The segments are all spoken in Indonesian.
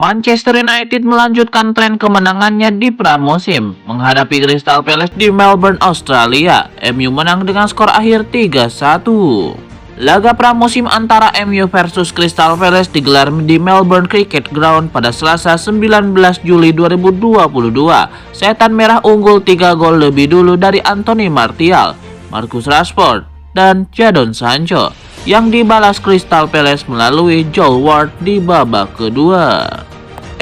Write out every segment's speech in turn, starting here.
Manchester United melanjutkan tren kemenangannya di pramusim. Menghadapi Crystal Palace di Melbourne, Australia, MU menang dengan skor akhir 3-1. Laga pramusim antara MU versus Crystal Palace digelar di Melbourne Cricket Ground pada Selasa 19 Juli 2022. Setan Merah unggul 3 gol lebih dulu dari Anthony Martial, Marcus Rashford, dan Jadon Sancho, yang dibalas Crystal Palace melalui Joel Ward di babak kedua.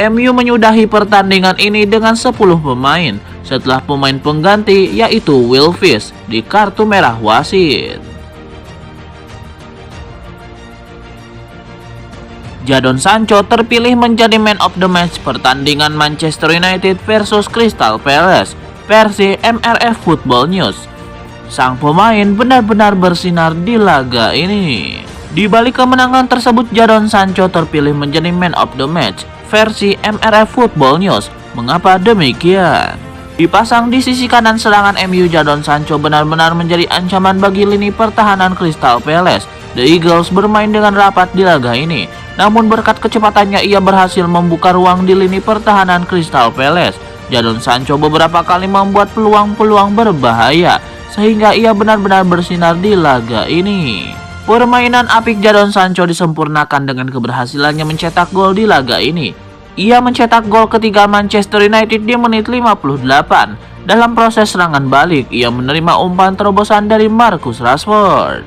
MU menyudahi pertandingan ini dengan 10 pemain setelah pemain pengganti yaitu Will Fish di kartu merah wasit. Jadon Sancho terpilih menjadi man of the match pertandingan Manchester United versus Crystal Palace versi MRF Football News. Sang pemain benar-benar bersinar di laga ini. Di balik kemenangan tersebut, Jadon Sancho terpilih menjadi man of the match versi MRF Football News. Mengapa demikian? Dipasang di sisi kanan serangan MU, Jadon Sancho benar-benar menjadi ancaman bagi lini pertahanan Crystal Palace. The Eagles bermain dengan rapat di laga ini, namun berkat kecepatannya ia berhasil membuka ruang di lini pertahanan Crystal Palace. Jadon Sancho beberapa kali membuat peluang-peluang berbahaya, sehingga ia benar-benar bersinar di laga ini. Permainan apik Jadon Sancho disempurnakan dengan keberhasilannya mencetak gol di laga ini. Ia mencetak gol ketiga Manchester United di menit 58. Dalam proses serangan balik, ia menerima umpan terobosan dari Marcus Rashford.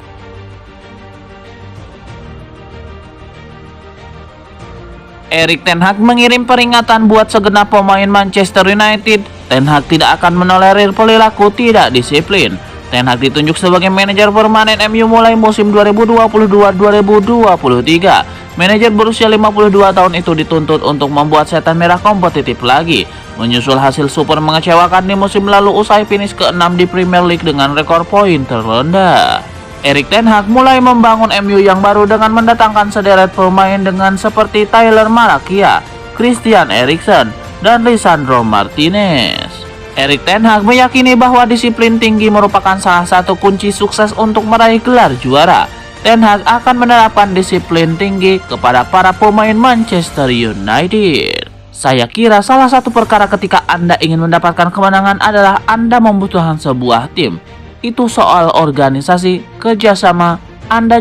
Erik ten Hag mengirim peringatan buat segenap pemain Manchester United. Ten Hag tidak akan menolerir perilaku tidak disiplin. Ten Hag ditunjuk sebagai manajer permanen MU mulai musim 2022-2023. Manajer berusia 52 tahun itu dituntut untuk membuat Setan Merah kompetitif lagi, menyusul hasil super mengecewakan di musim lalu usai finish ke-6 di Premier League dengan rekor poin terendah. Erik ten Hag mulai membangun MU yang baru dengan mendatangkan sederet pemain dengan seperti Tyler Malacia, Christian Eriksen, dan Lisandro Martinez. Erik ten Hag meyakini bahwa disiplin tinggi merupakan salah satu kunci sukses untuk meraih gelar juara. Ten Hag akan menerapkan disiplin tinggi kepada para pemain Manchester United. Saya kira salah satu perkara ketika Anda ingin mendapatkan kemenangan adalah Anda membutuhkan sebuah tim. Itu soal organisasi, kerjasama, Anda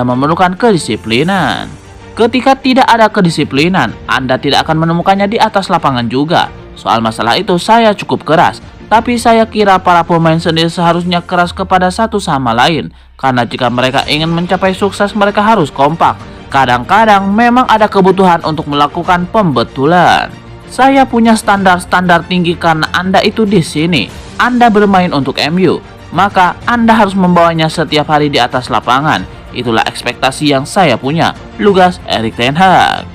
memerlukan kedisiplinan. Ketika tidak ada kedisiplinan, Anda tidak akan menemukannya di atas lapangan juga. Soal masalah itu saya cukup keras, tapi saya kira para pemain sendiri seharusnya keras kepada satu sama lain. Karena jika mereka ingin mencapai sukses, mereka harus kompak. Kadang-kadang memang ada kebutuhan untuk melakukan pembetulan. Saya punya standar-standar tinggi karena Anda itu di sini. Anda bermain untuk MU. Maka Anda harus membawanya setiap hari di atas lapangan. Itulah ekspektasi yang saya punya. Lugas Erik ten Hag.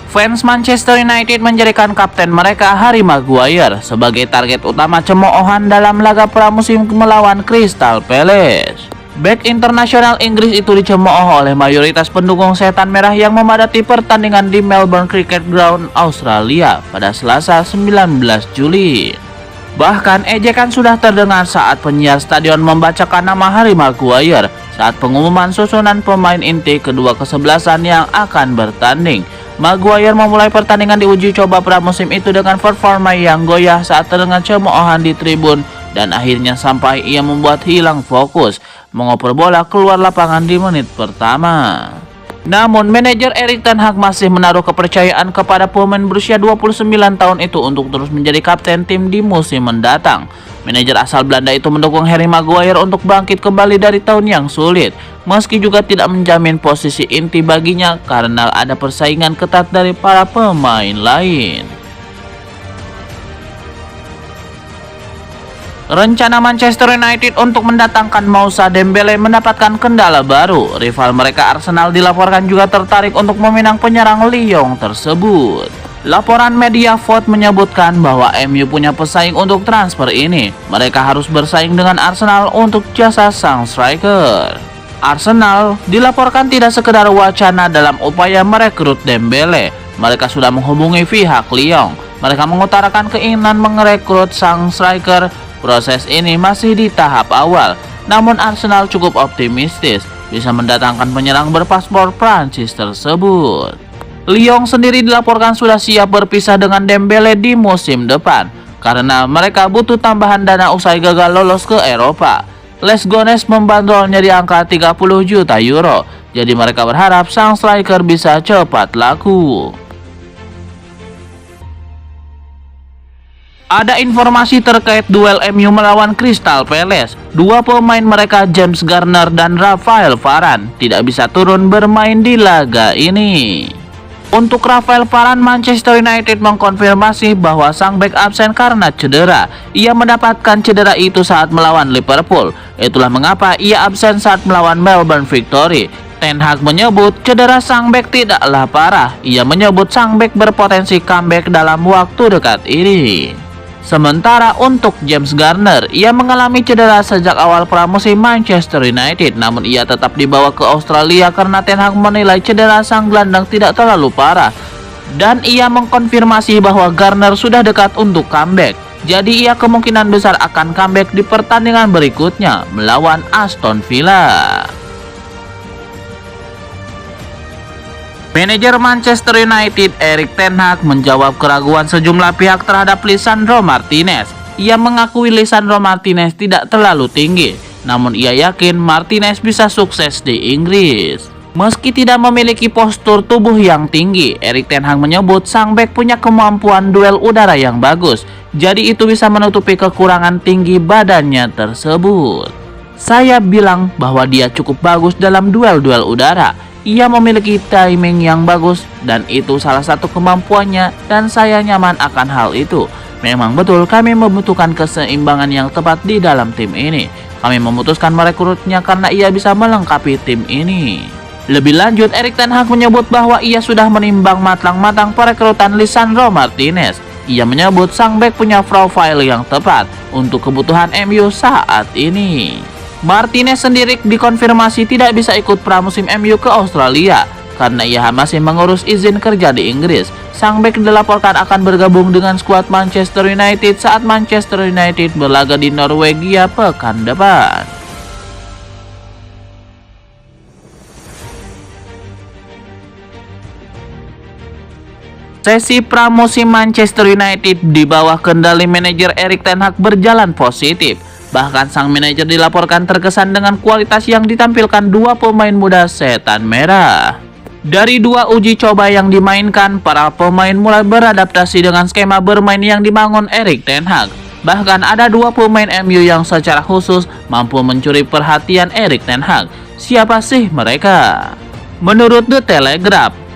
Fans Manchester United menjadikan kapten mereka Harry Maguire sebagai target utama cemoohan dalam laga pramusim melawan Crystal Palace. Bek internasional Inggris itu dicemooh oleh mayoritas pendukung Setan Merah yang memadati pertandingan di Melbourne Cricket Ground, Australia pada Selasa 19 Juli. Bahkan ejekan sudah terdengar saat penyiar stadion membacakan nama Harry Maguire saat pengumuman susunan pemain inti kedua kesebelasan yang akan bertanding. Maguire memulai pertandingan di uji coba pramusim itu dengan performa yang goyah saat terdengar cemoohan di tribun dan akhirnya sampai ia membuat hilang fokus mengoper bola keluar lapangan di menit pertama. Namun manajer Erik ten Hag masih menaruh kepercayaan kepada pemain berusia 29 tahun itu untuk terus menjadi kapten tim di musim mendatang. Manajer asal Belanda itu mendukung Harry Maguire untuk bangkit kembali dari tahun yang sulit, meski juga tidak menjamin posisi inti baginya karena ada persaingan ketat dari para pemain lain. Rencana Manchester United untuk mendatangkan Moussa Dembele mendapatkan kendala baru. Rival mereka Arsenal dilaporkan juga tertarik untuk meminang penyerang Lyon tersebut. Laporan media Vote menyebutkan bahwa MU punya pesaing untuk transfer ini. Mereka harus bersaing dengan Arsenal untuk jasa sang striker. Arsenal dilaporkan tidak sekedar wacana dalam upaya merekrut Dembele. Mereka sudah menghubungi pihak Lyon. Mereka mengutarakan keinginan merekrut sang striker. Proses ini masih di tahap awal, namun Arsenal cukup optimistis bisa mendatangkan penyerang berpaspor Prancis tersebut. Lyon sendiri dilaporkan sudah siap berpisah dengan Dembele di musim depan karena mereka butuh tambahan dana usai gagal lolos ke Eropa. Les Gones membandrolnya di angka 30 juta euro, jadi mereka berharap sang striker bisa cepat laku. Ada informasi terkait duel MU melawan Crystal Palace. Dua pemain mereka, James Garner dan Rafael Varane, tidak bisa turun bermain di laga ini. Untuk Rafael Varane, Manchester United mengkonfirmasi bahwa sang bek absen karena cedera. Ia mendapatkan cedera itu saat melawan Liverpool. Itulah mengapa ia absen saat melawan Melbourne Victory. Ten Hag menyebut cedera sang bek tidaklah parah. Ia menyebut sang bek berpotensi comeback dalam waktu dekat ini. Sementara untuk James Garner, ia mengalami cedera sejak awal pramusim Manchester United, namun ia tetap dibawa ke Australia karena Ten Hag menilai cedera sang gelandang tidak terlalu parah. Dan ia mengkonfirmasi bahwa Garner sudah dekat untuk comeback. Jadi ia kemungkinan besar akan comeback di pertandingan berikutnya melawan Aston Villa. Manajer Manchester United Erik ten Hag menjawab keraguan sejumlah pihak terhadap Lisandro Martinez. Ia mengakui Lisandro Martinez tidak terlalu tinggi, namun ia yakin Martinez bisa sukses di Inggris. Meski tidak memiliki postur tubuh yang tinggi, Erik ten Hag menyebut sang bek punya kemampuan duel udara yang bagus, jadi itu bisa menutupi kekurangan tinggi badannya tersebut. Saya bilang bahwa dia cukup bagus dalam duel-duel udara. Ia memiliki timing yang bagus dan itu salah satu kemampuannya dan saya nyaman akan hal itu. Memang betul kami membutuhkan keseimbangan yang tepat di dalam tim ini. Kami memutuskan merekrutnya karena ia bisa melengkapi tim ini. Lebih lanjut, Erik ten Hag menyebut bahwa ia sudah menimbang matang-matang perekrutan Lisandro Martinez. Ia menyebut sang bek punya profil yang tepat untuk kebutuhan MU saat ini. Martinez sendiri dikonfirmasi tidak bisa ikut pramusim MU ke Australia karena ia masih mengurus izin kerja di Inggris. Sang bek dilaporkan akan bergabung dengan skuad Manchester United saat Manchester United berlaga di Norwegia pekan depan. Sesi pramusim Manchester United di bawah kendali manajer Erik ten Hag berjalan positif. Bahkan sang manajer dilaporkan terkesan dengan kualitas yang ditampilkan dua pemain muda setan merah. Dari dua uji coba yang dimainkan, para pemain mulai beradaptasi dengan skema bermain yang dibangun Erik ten Hag. Bahkan ada dua pemain MU yang secara khusus mampu mencuri perhatian Erik ten Hag. Siapa sih mereka? Menurut The Telegraph,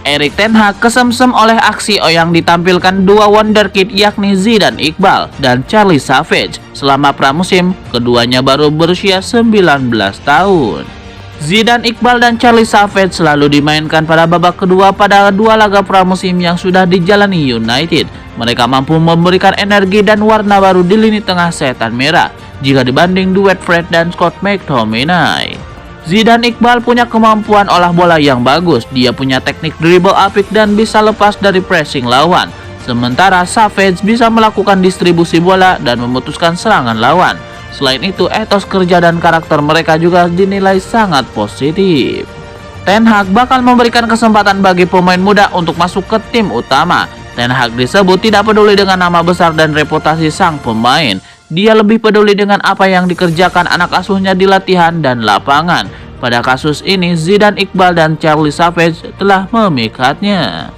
Erik ten Hag kesemsem oleh aksi yang ditampilkan dua wonderkid yakni Zidane Iqbal dan Charlie Savage. Selama pramusim, keduanya baru berusia 19 tahun. Zidane Iqbal dan Charlie Savage selalu dimainkan pada babak kedua pada dua laga pramusim yang sudah dijalani United. Mereka mampu memberikan energi dan warna baru di lini tengah setan merah jika dibanding duet Fred dan Scott McTominay. Zidane Iqbal punya kemampuan olah bola yang bagus. Dia punya teknik dribble apik dan bisa lepas dari pressing lawan. Sementara Savage bisa melakukan distribusi bola dan memutuskan serangan lawan. Selain itu, etos kerja dan karakter mereka juga dinilai sangat positif. Ten Hag bakal memberikan kesempatan bagi pemain muda untuk masuk ke tim utama. Ten Hag disebut tidak peduli dengan nama besar dan reputasi sang pemain. Dia lebih peduli dengan apa yang dikerjakan anak asuhnya di latihan dan lapangan. Pada kasus ini, Zidane Iqbal dan Charlie Savage telah memikatnya.